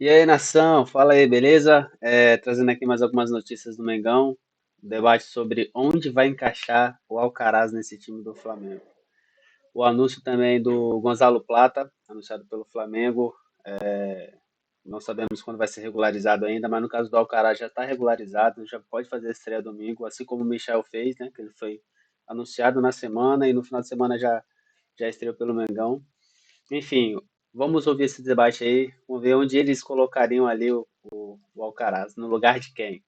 E aí, nação, fala aí, beleza? Trazendo aqui mais algumas notícias do Mengão, debate sobre onde vai encaixar o Alcaraz nesse time do Flamengo. O anúncio também do Gonzalo Plata, anunciado pelo Flamengo, não sabemos quando vai ser regularizado ainda, mas no caso do Alcaraz já está regularizado, já pode fazer a estreia domingo, assim como o Michel fez, né? Que ele foi anunciado na semana e no final de semana já estreou pelo Mengão. Enfim, vamos ouvir esse debate aí, vamos ver onde eles colocariam ali o Alcaraz, no lugar de quem.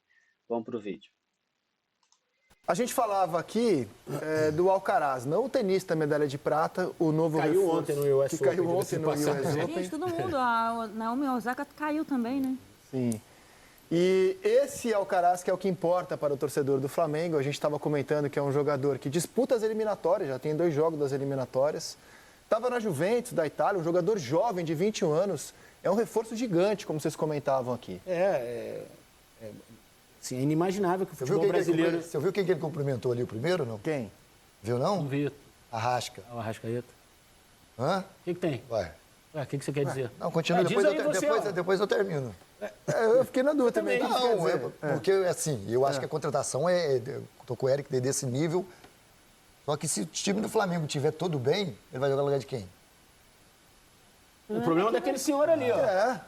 Vamos pro vídeo. A gente falava aqui do Alcaraz, não o tenista medalha de prata, o novo Caiu reforço ontem no US que Open, caiu diga-se ontem de no passagem. US Open. Gente, todo mundo. A Naomi Osaka caiu também, né? Sim. E esse Alcaraz que é o que importa para o torcedor do Flamengo. A gente estava comentando que é um jogador que disputa as eliminatórias, já tem 2 jogos das eliminatórias. Estava na Juventus da Itália, um jogador jovem de 21 anos. É um reforço gigante, como vocês comentavam aqui. Sim, é inimaginável que o Você viu, futebol brasileiro... você viu quem que ele cumprimentou ali o primeiro, não? Quem? Viu, não? Não vi. Arrasca. O Arrascaeta. Hã? O que tem? Vai. Ué, o que você quer dizer? Não, continua, Diz depois, aí você, ó. depois eu termino. Eu fiquei na dúvida também. O que quer Não, dizer? porque assim, eu acho que a contratação tô com o Eric desse nível. Só que se o time do Flamengo tiver todo bem, ele vai jogar no lugar de quem? O problema é daquele senhor ali, ó.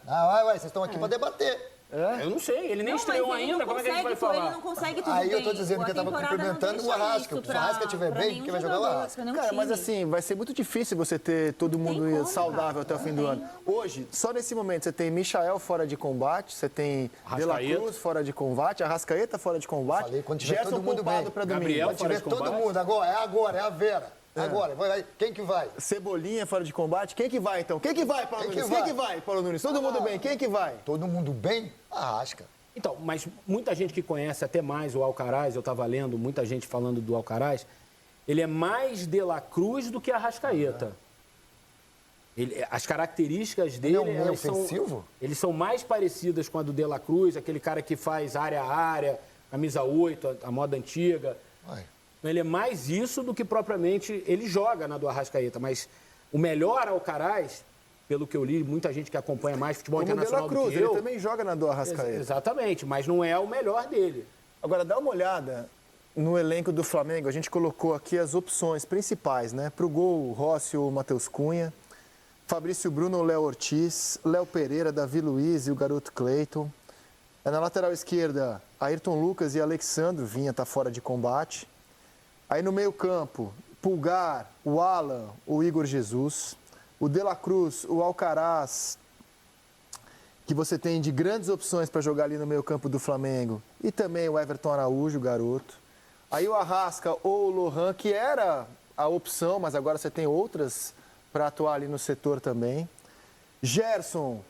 Ah, vai, vocês estão aqui para debater. Eu não sei, ele nem Não, estreou mas ele ainda, não como é que a gente vai consegue, falar? ele não consegue tudo Aí eu bem. tô dizendo que eu tava temporada não cumprimentando o deixa Arrasca. isso Se o Arrasca estiver pra bem, nenhum quem vai jogar é o jogador, Arrasca. pra nenhum Cara, mas time. assim, vai ser muito difícil você ter todo mundo como, saudável cara. até o fim do ano. Hoje, só nesse momento, você tem Michael fora de combate, você tem De La Arrascaeta. Cruz fora de combate, Arrascaeta fora de combate, Falei, quando tiver Gerson todo mundo poupado bem. para domingo. Gabriel Quando fora tiver de todo combate. mundo, agora, é a Vera. Agora, quem que vai? Cebolinha fora de combate. Quem que vai, então? Quem que vai, Paulo Quem que Nunes? vai? Quem que vai, Paulo Nunes? Todo mundo bem. Quem que vai? Todo mundo bem? Arrasca. Então, mas muita gente que conhece até mais o Alcaraz, eu estava lendo muita gente falando do Alcaraz, ele é mais De La Cruz do que Arrascaeta. As características dele é um meio elas ofensivo? eles são mais parecidas com a do De La Cruz, aquele cara que faz área a área, camisa 8, a moda antiga. Vai. Então, ele é mais isso do que propriamente ele joga na do Arrascaeta, mas o melhor Alcaraz, pelo que eu li, muita gente que acompanha mais futebol Como o De La internacional do Cruz, que ele eu. também joga na do Arrascaeta. Exatamente, mas não é o melhor dele. Agora, dá uma olhada no elenco do Flamengo. A gente colocou aqui as opções principais, né? Pro gol, o Rossi ou o Matheus Cunha. Fabrício Bruno ou Léo Ortiz. Léo Pereira, Davi Luiz e o garoto Cleiton. Na lateral esquerda, Ayrton Lucas e Alexandro. Vinha tá fora de combate. Aí no meio campo, Pulgar, o Alan, o Igor Jesus. O De La Cruz, o Alcaraz, que você tem de grandes opções para jogar ali no meio campo do Flamengo. E também o Everton Araújo, o garoto. Aí o Arrasca ou o Lohan, que era a opção, mas agora você tem outras para atuar ali no setor também. Gerson,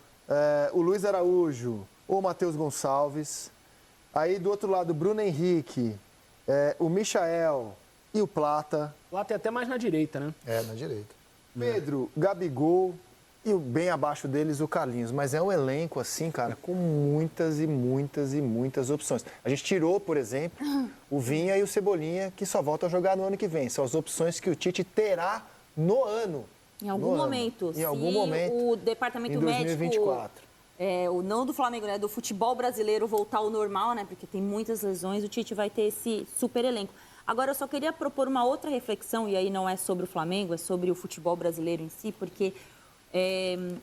o Luiz Araújo ou o Matheus Gonçalves. Aí do outro lado, Bruno Henrique, o Michael e o Plata. Lá tem até mais na direita, né? É, na direita. Pedro, Gabigol e bem abaixo deles o Carlinhos. Mas é um elenco assim, cara, com muitas e muitas e muitas opções. A gente tirou, por exemplo, o Vinha e o Cebolinha, que só voltam a jogar no ano que vem. São as opções que o Tite terá no ano. Em algum momento. Em algum momento. O departamento Em 2024. médico, o não do Flamengo, né, do futebol brasileiro voltar ao normal, né, porque tem muitas lesões, o Tite vai ter esse super elenco. Agora, eu só queria propor uma outra reflexão, e aí não é sobre o Flamengo, é sobre o futebol brasileiro em si, porque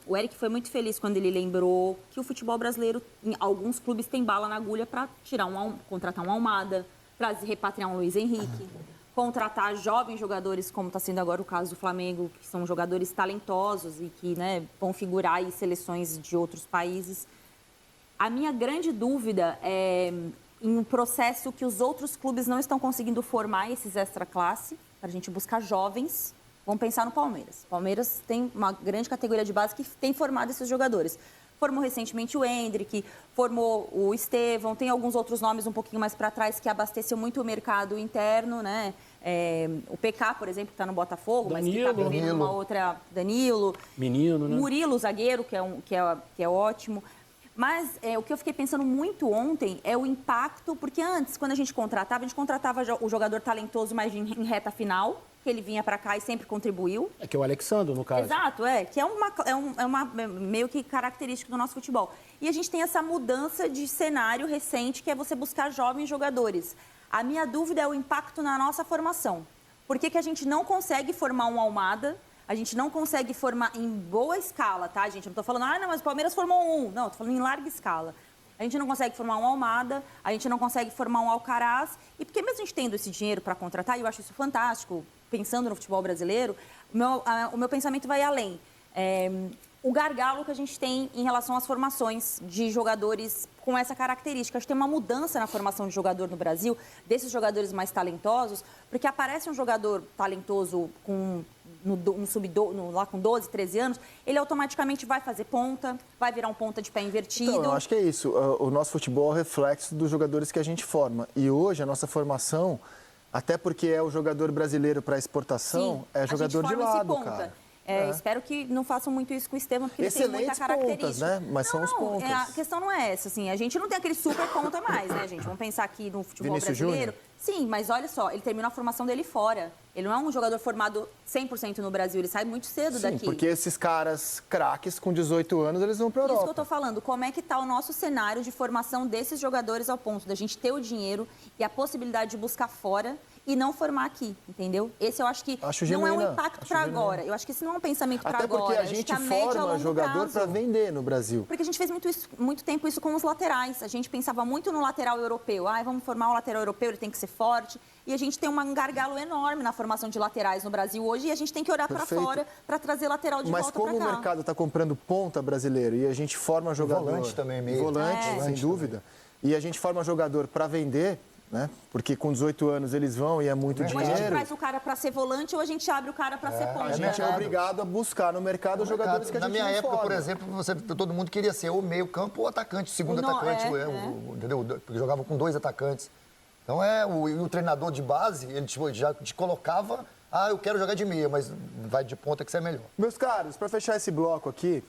o Eric foi muito feliz quando ele lembrou que o futebol brasileiro, em alguns clubes, tem bala na agulha para contratar um Almada, para repatriar um Luiz Henrique, contratar jovens jogadores, como está sendo agora o caso do Flamengo, que são jogadores talentosos e que, né, vão figurar em seleções de outros países. A minha grande dúvida é em um processo que os outros clubes não estão conseguindo formar esses extra-classe, para a gente buscar jovens. Vamos pensar no Palmeiras. O Palmeiras tem uma grande categoria de base que tem formado esses jogadores. Formou recentemente o Endrick, formou o Estevão, tem alguns outros nomes um pouquinho mais para trás que abasteceu muito o mercado interno, né? O PK, por exemplo, que está no Botafogo, mas que está vivendo uma outra... Danilo. Menino, né? Murilo, zagueiro, que é ótimo. Mas o que eu fiquei pensando muito ontem é o impacto, porque antes, quando a gente contratava o jogador talentoso mais em reta final, que ele vinha para cá e sempre contribuiu. É que é o Alexandre, no caso. Exato, que é uma meio que característica do nosso futebol. E a gente tem essa mudança de cenário recente, que é você buscar jovens jogadores. A minha dúvida é o impacto na nossa formação. Por que a gente não consegue formar um Almada? A gente não consegue formar em boa escala, tá, gente? Eu não estou falando, não, mas o Palmeiras formou um. Não, estou falando em larga escala. A gente não consegue formar um Almada, a gente não consegue formar um Alcaraz. E porque mesmo a gente tendo esse dinheiro para contratar, e eu acho isso fantástico, pensando no futebol brasileiro, o meu pensamento vai além. O gargalo que a gente tem em relação às formações de jogadores com essa característica. Acho que tem uma mudança na formação de jogador no Brasil, desses jogadores mais talentosos, porque aparece um jogador talentoso lá com 12, 13 anos, ele automaticamente vai fazer ponta, vai virar um ponta de pé invertido. Então, eu acho que é isso. O nosso futebol é o reflexo dos jogadores que a gente forma. E hoje a nossa formação, até porque é o jogador brasileiro para exportação, é jogador de lado, cara. Espero que não façam muito isso com o Estevam, porque ele tem muita característica. Pontas, né? Mas são os pontas. A questão não é essa, assim. A gente não tem aquele super ponta mais, né, gente? Vamos pensar aqui no futebol Vinícius brasileiro. Júnior? Sim, mas olha só, ele terminou a formação dele fora. Ele não é um jogador formado 100% no Brasil, ele sai muito cedo daqui. Porque esses caras craques com 18 anos, eles vão para a Europa. Isso que eu tô falando, como é que tá o nosso cenário de formação desses jogadores ao ponto da gente ter o dinheiro e a possibilidade de buscar fora e não formar aqui, entendeu? Esse eu acho que não é um impacto para agora. Eu acho que esse não é um pensamento para agora. Até porque a gente forma jogador para vender no Brasil. Porque a gente fez muito tempo isso com os laterais. A gente pensava muito no lateral europeu. Vamos formar um lateral europeu, ele tem que ser forte. E a gente tem um gargalo enorme na formação de laterais no Brasil hoje e a gente tem que olhar para fora para trazer lateral de volta para cá. Mas como o mercado está comprando ponta brasileiro e a gente forma jogador... Volante também meio. Volante, sem dúvida. E a gente forma jogador para vender, né? Porque com 18 anos eles vão e é muito dinheiro. Ou a gente traz o cara para ser volante ou a gente abre o cara para ser ponta. A gente é obrigado a buscar no mercado os jogadores que a gente Na minha época, forma. por exemplo, todo mundo queria ser ou meio campo ou atacante, segundo atacante, entendeu? Porque jogava com 2 atacantes. Então, o treinador de base, ele já te colocava, eu quero jogar de meia, mas vai de ponta que você é melhor. Meus caros, para fechar esse bloco aqui,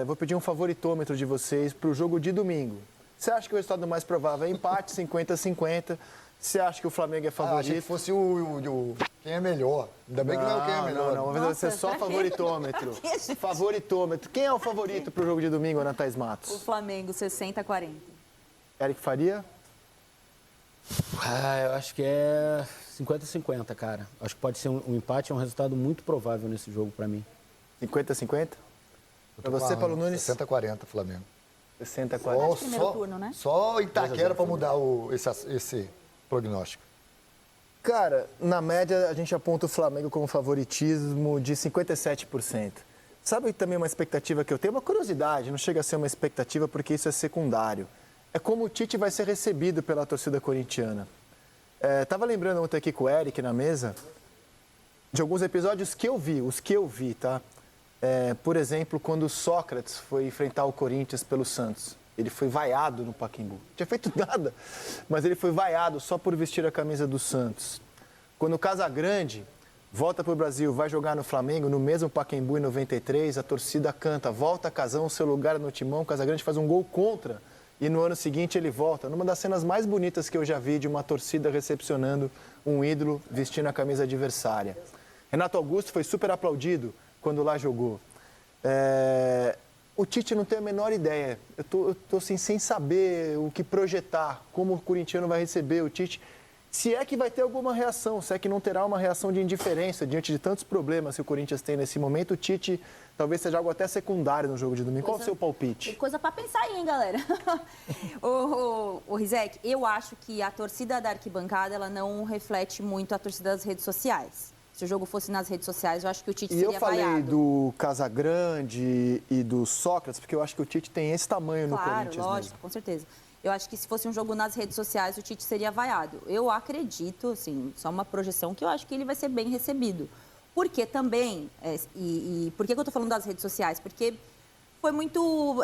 vou pedir um favoritômetro de vocês para o jogo de domingo. Você acha que o resultado mais provável é empate, 50-50? Você acha que o Flamengo é favorito? Achei que fosse quem é melhor. Ainda bem que não é o quem é melhor. Não, vai ser só favoritômetro. Favoritômetro. Quem é o favorito para o jogo de domingo, Ana Thaís Matos? O Flamengo, 60-40. Eric Faria? Eu acho que é 50-50, cara. Acho que pode ser um empate, é um resultado muito provável nesse jogo para mim. 50-50? Para você, Paulo Nunes? 60-40, Flamengo. 60-40. Primeiro turno, né? Só Itaquera para mudar esse prognóstico. Cara, na média a gente aponta o Flamengo como favoritismo de 57%. Sabe também uma expectativa que eu tenho? Uma curiosidade, não chega a ser uma expectativa porque isso é secundário. É como o Tite vai ser recebido pela torcida corintiana. Tava lembrando ontem aqui com o Eric na mesa de alguns episódios que eu vi, tá? Por exemplo, quando o Sócrates foi enfrentar o Corinthians pelo Santos. Ele foi vaiado no Pacaembu. Não tinha feito nada, mas ele foi vaiado só por vestir a camisa do Santos. Quando o Casagrande volta para o Brasil, vai jogar no Flamengo, no mesmo Pacaembu em 93, a torcida canta, volta Casão, seu lugar no timão, o Casagrande faz um gol contra. E no ano seguinte ele volta, numa das cenas mais bonitas que eu já vi de uma torcida recepcionando um ídolo vestindo a camisa adversária. Renato Augusto foi super aplaudido quando lá jogou. O Tite não tem a menor ideia. Eu tô assim, sem saber o que projetar, como o corintiano vai receber o Tite. Se é que vai ter alguma reação, se é que não terá uma reação de indiferença diante de tantos problemas que o Corinthians tem nesse momento, o Tite talvez seja algo até secundário no jogo de domingo. Qual o seu palpite? Tem coisa para pensar aí, hein, galera? O Rizek, eu acho que a torcida da arquibancada ela não reflete muito a torcida das redes sociais. Se o jogo fosse nas redes sociais, eu acho que o Tite seria vaiado. E eu falei do Casagrande e do Sócrates, porque eu acho que o Tite tem esse tamanho no Corinthians. Claro, lógico, com certeza. Eu acho que se fosse um jogo nas redes sociais, o Tite seria vaiado. Eu acredito, assim, só uma projeção, que eu acho que ele vai ser bem recebido. Porque também, por que eu estou falando das redes sociais? Porque foi muito...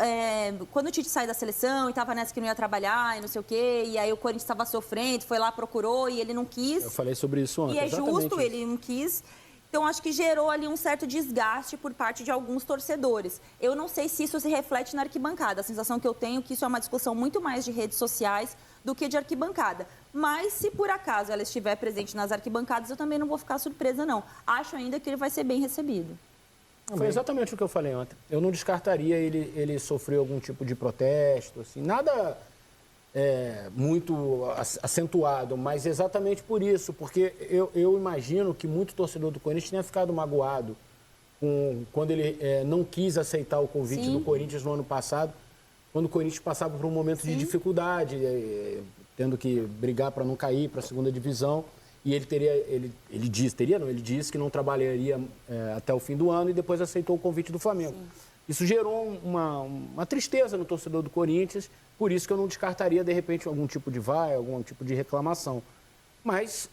quando o Tite saiu da seleção e estava nessa que não ia trabalhar e não sei o quê, e aí o Corinthians estava sofrendo, foi lá, procurou e ele não quis. Eu falei sobre isso ontem. E é justo, ele não quis. Então, acho que gerou ali um certo desgaste por parte de alguns torcedores. Eu não sei se isso se reflete na arquibancada. A sensação que eu tenho é que isso é uma discussão muito mais de redes sociais do que de arquibancada. Mas, se por acaso ela estiver presente nas arquibancadas, eu também não vou ficar surpresa, não. Acho ainda que ele vai ser bem recebido. Foi exatamente o que eu falei ontem. Eu não descartaria ele sofrer algum tipo de protesto, assim, nada muito acentuado, mas exatamente por isso, porque eu imagino que muito torcedor do Corinthians tenha ficado magoado quando ele não quis aceitar o convite do Corinthians no ano passado, quando o Corinthians passava por um momento de dificuldade, tendo que brigar para não cair para a segunda divisão. E ele disse que não trabalharia até o fim do ano e depois aceitou o convite do Flamengo. Sim. Isso gerou uma tristeza no torcedor do Corinthians, por isso que eu não descartaria, de repente, algum tipo de algum tipo de reclamação. Mas,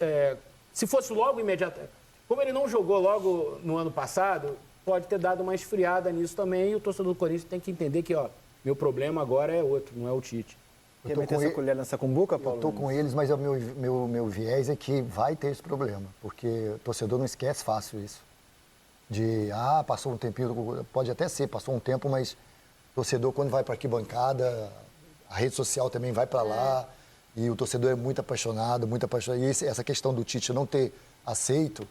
se fosse logo imediato, como ele não jogou logo no ano passado, pode ter dado uma esfriada nisso também, e o torcedor do Corinthians tem que entender que, meu problema agora é outro, não é o Tite. Quer meter essa colher nessa cumbuca, Paulo? Eu tô com eles, mas o meu viés é que vai ter esse problema, porque o torcedor não esquece fácil isso. Passou um tempinho, pode até ser, passou um tempo, mas o torcedor quando vai para arquibancada, a rede social também vai para lá, e o torcedor é muito apaixonado, e essa questão do Tite não ter aceito,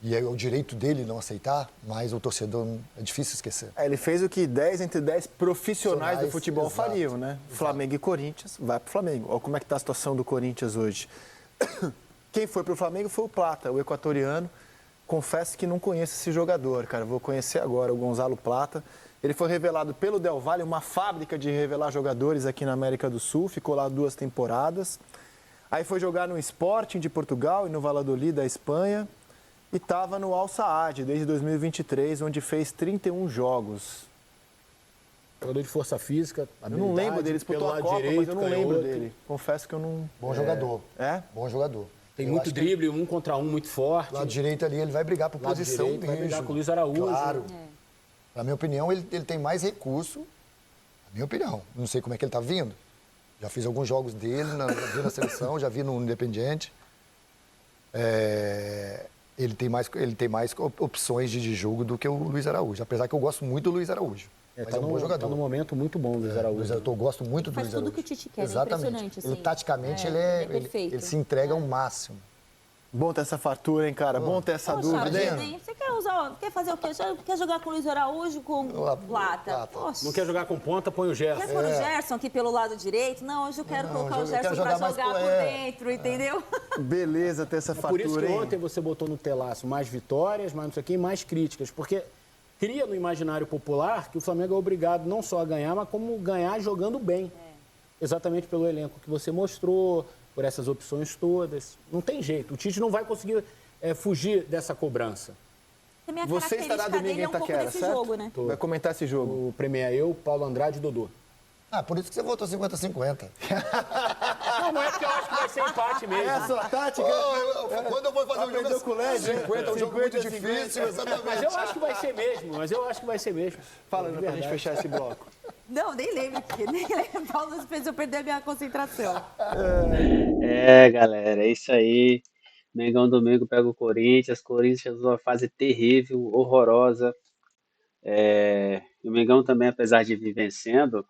e é o direito dele não aceitar, mas o torcedor é difícil esquecer. Ele fez o que 10 entre 10 profissionais do futebol exato, fariam, né? Exato. Flamengo e Corinthians, vai pro Flamengo. Olha como é que tá a situação do Corinthians hoje. Quem foi pro Flamengo foi o Plata, o equatoriano. Confesso que não conheço esse jogador, cara. Vou conhecer agora o Gonzalo Plata. Ele foi revelado pelo Del Valle, uma fábrica de revelar jogadores aqui na América do Sul. Ficou lá 2 temporadas. Aí foi jogar no Sporting de Portugal e no Valladolid da Espanha. E estava no Al Saad desde 2023, onde fez 31 jogos. Jogador de força física, Eu não lembro dele, disputou a Copa, mas eu não lembro dele. Confesso que eu não... Bom jogador. É? Bom jogador. Tem muito drible, 1 contra 1 muito forte. Lado direito ali, ele vai brigar por posição direito, mesmo. vai brigar com o Luiz Araújo. Claro. Na minha opinião, ele tem mais recurso. Na minha opinião. Não sei como é que ele está vindo. Já fiz alguns jogos dele, já vi na seleção, já vi no Independiente. Ele tem mais opções de jogo do que o Luiz Araújo. Apesar que eu gosto muito do Luiz Araújo. Mas é um bom jogador. Está num momento muito bom o Luiz Araújo. Eu gosto muito do Faz Luiz Araújo. tudo que o Tite quer, Exatamente. é impressionante. Assim. Ele, taticamente, ele é perfeito. ele se entrega ao máximo. Bom ter essa fartura, hein, cara? Bom ter essa Poxa, dúvida, hein? gente, você quer fazer o quê? Você quer jogar com o Luiz Araújo, com o Plata? Poxa. Não quer jogar com ponta, põe o Gerson. Quer pôr o Gerson aqui pelo lado direito? Não, hoje eu quero colocar o Gerson pra jogar por dentro, entendeu? Beleza ter essa fartura, Por isso que hein? ontem você botou no telaço mais vitórias, mais não sei o quê, e mais críticas. Porque cria no imaginário popular que o Flamengo é obrigado não só a ganhar, mas como ganhar jogando bem. Exatamente pelo elenco que você mostrou, por essas opções todas. Não tem jeito. O Tite não vai conseguir fugir dessa cobrança. Também a Você estará característica domingo dele em é um pouco Itaquera, desse certo? jogo, né? Vai comentar esse jogo. O Premier eu, Paulo Andrade e Dodô. Por isso que você votou 50-50. Não é porque eu acho que vai ser empate mesmo. É a sua tática? Quando eu vou fazer um Aprendeu jogo com o Led, 50 é um jogo muito difícil, exatamente. Mas eu acho que vai ser mesmo. Fala, pra gente fechar esse bloco. Não, nem lembro. Paulo fez eu perder a minha concentração. Galera, é isso aí. Mengão domingo pega o Corinthians numa fase terrível, horrorosa. E o Mengão também, apesar de vir vencendo,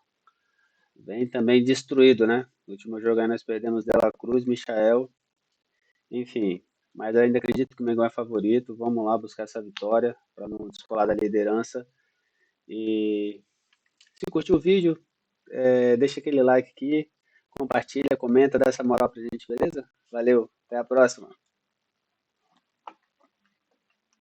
vem também destruído, né? No último jogo aí nós perdemos Dela Cruz, Michael, enfim. Mas eu ainda acredito que o Mengão é favorito. Vamos lá buscar essa vitória para não descolar da liderança. E se curtiu o vídeo, deixa aquele like aqui, compartilha, comenta, dá essa moral pra gente, beleza? Valeu, até a próxima.